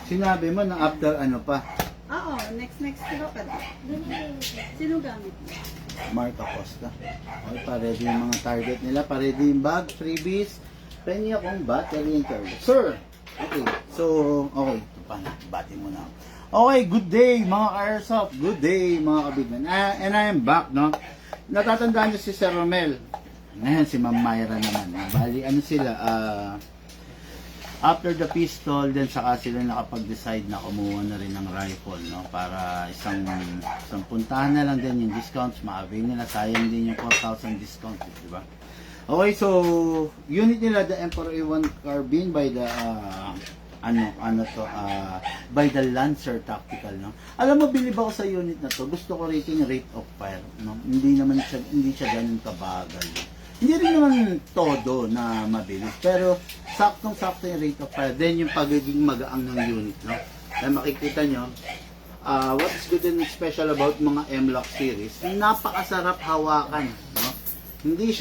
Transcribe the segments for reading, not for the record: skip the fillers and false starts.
Sinabi mo na after ano pa, Oo, next kilo ka. Sino gamit? Mark Acosta. Okay, pa-ready yung mga target nila. Pa-ready yung bag, freebies. Penny akong battery and charger. Sir! Okay, so, okay. Ito pa na, bati mo na. Okay, good day mga Airsoft. Good day mga kabigman. And I am back, no? Natatandaan niyo si Sir Romel. Ngayon, si Ma'am Myra naman. Bali, ano sila, after the pistol, then saka sila nakapag-decide na kumuha na rin ng rifle, no? Para isang puntahan na lang din yung discounts, ma-avail nila. Sayang din yung 4,000 discount, di ba? Okay, so, unit nila, the Emperor A1 carbine by the, by the Lancer Tactical, no? Alam mo, bilib ako sa unit na to. Gusto ko rating rate of fire, no? Hindi siya ganun kabagal, no? Hindi rin naman todo na mabilis, pero saktong-sakto yung rate of fire. Then yung pagiging magaang ng unit, no? Kaya makikita nyo, what is good and special about mga M-Lock series, napakasarap hawakan, no? Hindi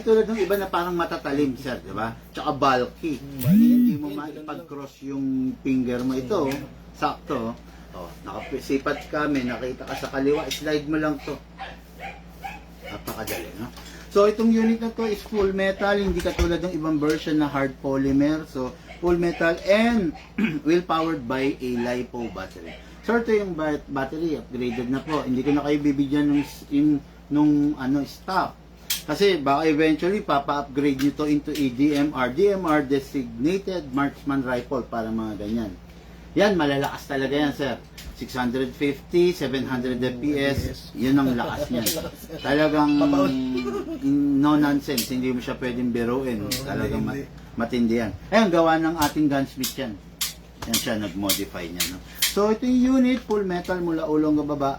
tulad ng iba na parang matatalim, sir, di ba? Tsaka bulky. Hindi mo maipag-cross yung finger mo. Ito, sakto. Oh, nakasipat kami, nakita ka sa kaliwa, slide mo lang to. Napakadali, no? So, itong unit na to is full metal, hindi katulad ng ibang version na hard polymer. So, full metal and will powered by a LiPo battery. So, ito yung battery, upgraded na po. Hindi ko na kayo bibigyan nung stock. Kasi baka eventually papa-upgrade nyo to into a DMR designated marksman rifle para mga ganyan. Yan, malalakas talaga yan, sir. 650, 700 FPS, yun ang lakas niyan. Talagang no nonsense, hindi mo siya pwedeng biruin. Talagang matindi yan. Ayun, gawa ng ating gunsmith yan. Yan siya, nag-modify niya. No? So, ito yung unit, full metal mula ulong ka baba,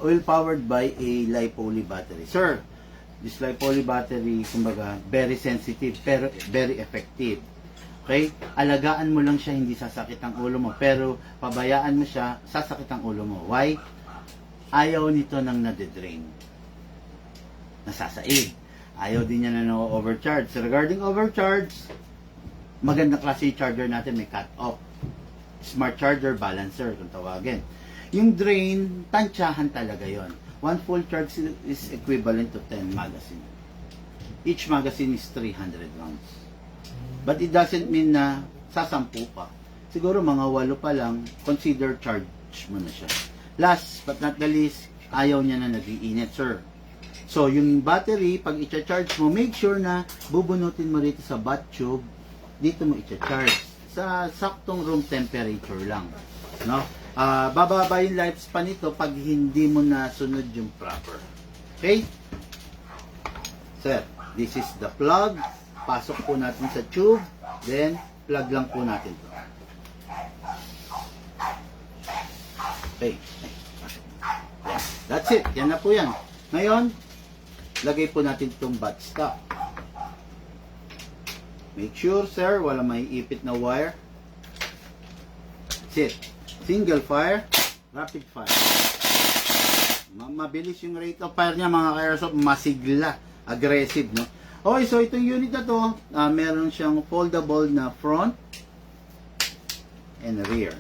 oil powered by a LiPo battery. Sir, this LiPo battery, kumbaga, very sensitive, pero very effective. Okay? Alagaan mo lang siya, hindi sasakit ang ulo mo. Pero, pabayaan mo siya, sasakit ang ulo mo. Why? Ayaw nito nang nade-drain. Nasasaig. Ayaw din niya na na-overcharge. So, regarding overcharge, magandang klase yung charger natin, may cut-off. Smart charger, balancer, kung tawagin. Yung drain, tansyahan talaga yon. One full charge is equivalent to 10 magazine. Each magazine is 300 rounds. But it doesn't mean na sasampu pa. Siguro mga 8 pa lang, consider charge mo na siya. Last but not the least, ayaw niya na nag-iinit, sir. So, yung battery, pag i-charge mo, make sure na bubunutin mo rito sa butt tube, dito mo i-charge. Sa saktong room temperature lang. No? Bababa yung lifespan nito pag hindi mo na sunod yung proper. Okay? Sir, this is the plug. Pasok po natin sa tube, then plug lang po natin to. Okay. That's it. Yan na po yan. Ngayon, lagay po natin itong butt stop. Make sure, sir, wala may ipit na wire. That's it. Single fire, rapid fire. Mabilis yung rate of fire niya, mga ka-airsoft. Masigla. Aggressive, no? Okay, so itong unit na to, meron siyang foldable na front and rear.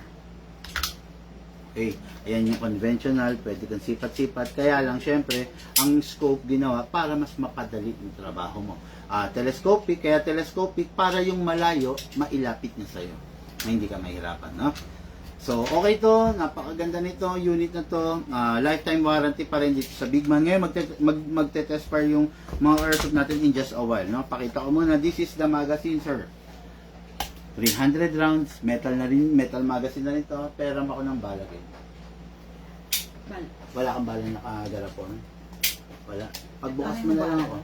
Okay, ayan yung conventional, pwede kang sipat-sipat. Kaya lang, syempre, ang scope ginawa para mas mapadali yung trabaho mo. Telescopic, kaya telescopic para yung malayo, mailapit niya sa'yo. Na hindi ka mahirapan, no? So, okay to, napakaganda nito, unit na to, lifetime warranty pa rin dito sa Bigman. Ngayon, magte-test fire yung mga airsoft natin in just a while, no? Pakita ko muna, this is the magazine, sir. 300 rounds, metal na rin, metal magazine na rin to, pero ako ng bala kayo. Wala kang bala nakagarapon? Wala. Pagbukas mo na lang ako.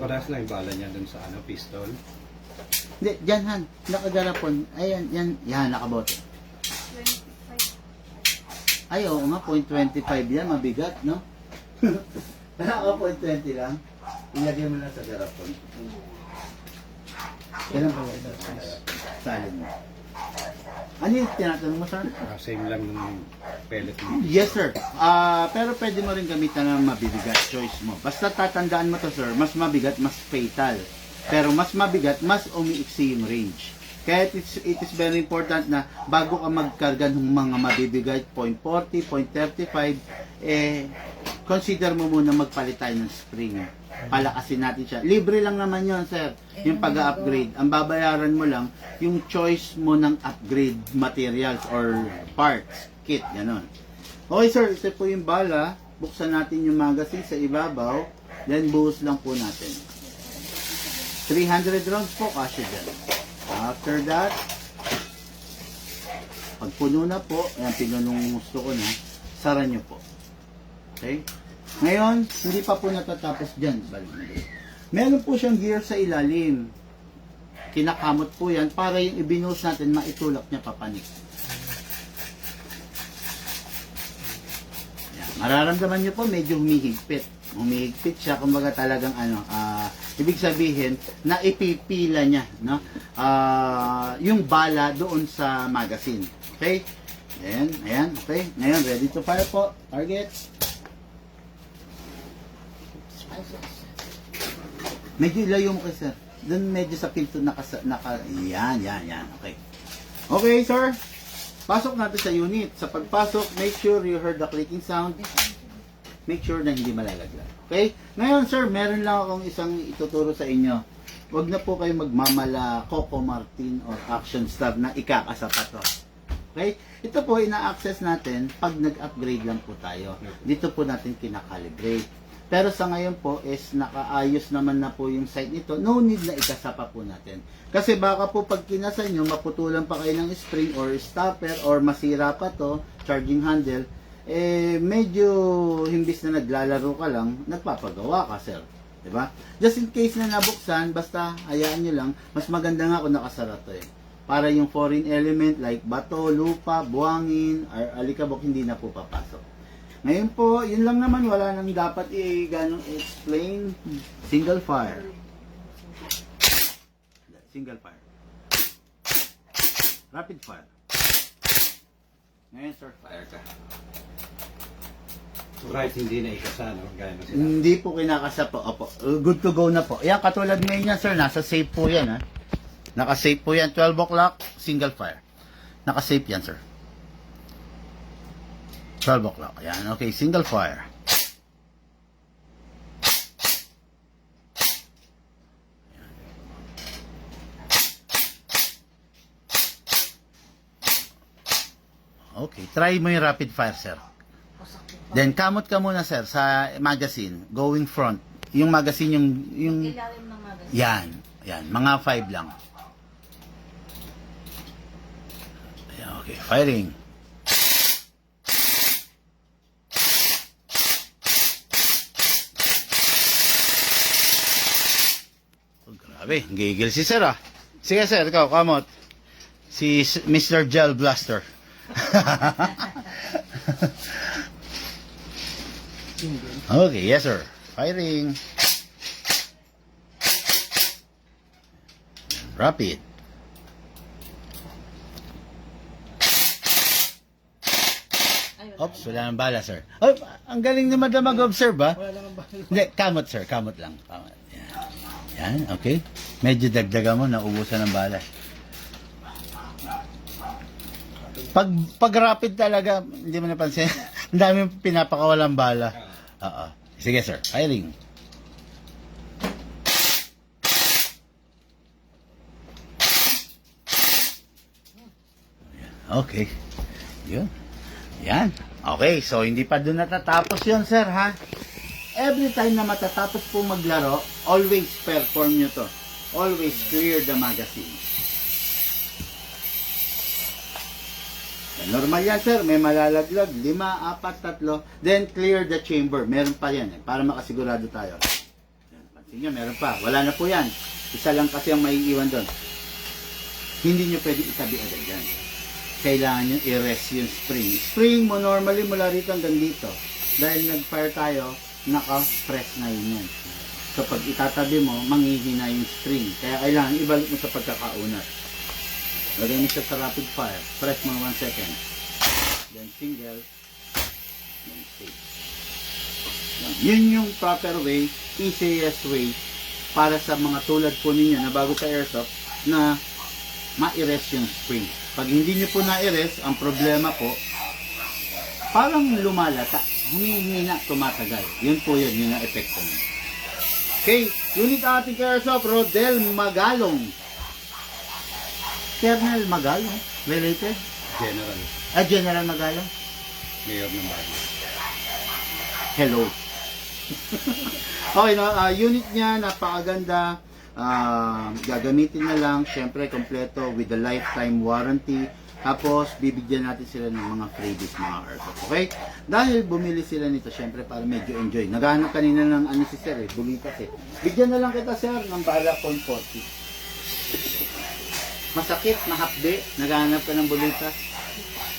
Parehas lang yung bala niya dun sa pistol. Hindi, dyan han, nakagarapon. Ayan, yan, nakabote. Ay, oo nga, 0.25 yan, mabigat, no? Kaya 0.20 lang. Ilagay mo lang sa garapon. Kailan pa ito? Salin mo. Ano yung tinatanong mo, sir? Same lang ng pellet mo. Yes, sir. Pero pwede mo rin gamitan ng mabibigat. Choice mo. Basta tatandaan mo to, sir. Mas mabigat, mas fatal. Pero mas mabigat, mas umiiksi yung range. Kaya it is very important na bago ka magkarga ng mga mabibigay, 0.40, 0.35, consider mo muna magpalit tayo ng spring. Palakasin natin siya. Libre lang naman yon sir, yung pag-upgrade. Ang babayaran mo lang, yung choice mo ng upgrade materials or parts, kit, gano'n. Okay sir, ito po yung bala. Buksan natin yung magazine sa ibabaw. Then buhos lang po natin. 300 rounds po, kasya dyan. After that, pag puno na po, ayan, pinunong gusto ko na, sara nyo po. Okay? Ngayon, hindi pa po natatapos dyan. Meron po siyang gear sa ilalim. Kinakamot po yan para yung ibinuhos natin, maitulak niya papanik. Mararamdaman nyo po medyo humihigpit. Humihigpit siya, kumbaga talagang ibig sabihin na ipipila niya, no? Yung bala doon sa magazine. Okay? Ayan, okay. Ngayon, ready to fire po. Target. Medyo ilayo mo sir. Doon medyo sa pinto yan, okay. Okay, sir. Pasok natin sa unit. Sa pagpasok, make sure you heard the clicking sound. Make sure na hindi malalaglag. Okay? Ngayon, sir, meron lang akong isang ituturo sa inyo. Huwag na po kayo magmamala Coco Martin or Action Star na ikakasapa to. Okay? Ito po, ina-access natin pag nag-upgrade lang po tayo. Dito po natin kinakalibrate. Pero sa ngayon po is nakaayos naman na po yung site nito. No need na ikasapa po natin. Kasi baka po pag kinasa nyo, maputulan pa kayo ng spring or stopper or masira pa to, charging handle, medyo himbis na naglalaro ka lang, nagpapagawa ka, sir. Diba? Just in case na nabuksan, basta hayaan nyo lang, mas maganda nga kung nakasara to para yung foreign element like bato, lupa, buhangin, or alikabok hindi na po papasok. Ngayon po, yun lang naman, wala nang dapat ganong explain. Single fire. Single fire. Rapid fire. Ngayon, sir, fire ka. Right, hindi na ikasa, no? Gaya na sila. Hindi po kinakasa po. Opo. Good to go na po. Yan, katulad ngayon yan, sir. Nasa safe po yan, ha. Naka-safe po yan. 12 o'clock, single fire. Naka-safe yan, sir. 12 o'clock. Yan, okay. Single fire. Okay. Try mo yung rapid fire, sir. Then, kamot ka muna, sir, sa magazine. Going front. Yung magazine, yung Ilalim ng magazine. yan. Mga 5 lang. Ayan, okay. Firing. Oh, grabe. Gigil si sir, ah. Sige, sir. Ikaw, kamot. Si Mr. Gel Blaster. Okay, yes sir. Firing. Rapid. Oops, wala nang bala, sir. Oh, ang galing naman na mag-observe, ha? Wala naman ba? Hindi, kamot, sir. Kamot lang. Kamot. Yan, okay. Medyo dagdagan mo, naubusan ng bala. Pag rapid talaga, hindi mo napansin. Ang dami pinapakawalang bala. Oo. Sige, sir. Firing. Okay. Yun. Yan. Okay. So, hindi pa doon natatapos yun, sir, ha? Every time na matatapos po maglaro, always perform nyo to. Always clear the magazine. Normal yan, sir. May malalaglag. 5, 4, 3. Then, clear the chamber. Meron pa yan, para makasigurado tayo. Yan, pansin nyo, meron pa. Wala na po yan. Isa lang kasi ang maiiwan doon. Hindi nyo pwede itabi agad yan. Kailangan nyo i-rest yung spring. Spring mo normally mula rito hanggang dito. Dahil nag-fire tayo, naka-press na yun yan. So, pag itatabi mo, manghihina yung spring. Kaya kailangan ibalik mo sa pagkakaunat. Lagay mo siya sa rapid fire. Press mo 1 second. Then single. Then safe. Yun yung proper way, easiest way para sa mga tulad po ninyo na bago sa airsoft na ma-erase yung spring. Pag hindi nyo po na-erase, ang problema po, parang lumalata, humihina, tumatagal. Yun po yun, yun ang epekto nun. Okay, unit ating Airsoft, Rodel Magalong. Colonel Magalong, related? General. General Magalong? Mayor ng Baguio. Hello. Okay, no, unit niya, napakaganda. Gagamitin na lang, syempre, kompleto with the lifetime warranty. Tapos, bibigyan natin sila ng mga freebies, mga airsoft. Okay? Dahil bumili sila nito, syempre, para medyo enjoy. Naghahanap kanina ng ano si sir, bulitas eh. Bigyan na lang kita, sir, ng bala con 40. Masakit, mahapde, naghahanap ka ng bulitas.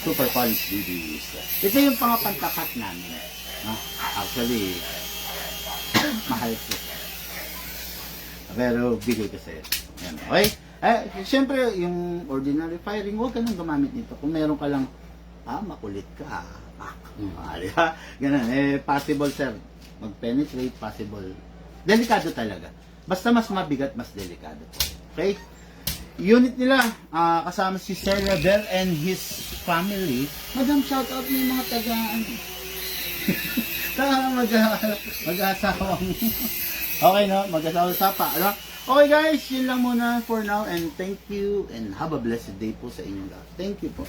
Super punch BBs. Ito yung pangapantakat namin. No? Actually, mahal ito. Pero bigay ko sa'yo. Yan, okay? Siyempre, yung ordinary firing, huwag ka nang gumamit nito. Kung meron ka lang, makulit ka. Diba? Ganun. Possible, sir. Mag-penetrate, possible. Delikado talaga. Basta mas mabigat, mas delikado. Okay? Unit nila, kasama si Sir Rodel and his family. Madam, shout out mo yung mga tagaan. Mag-asawang. Okay, no? Mag-asawa-sapa. Ano? Okay, guys. Yun lang muna for now. And thank you. And have a blessed day po sa inyo lahat. Thank you po.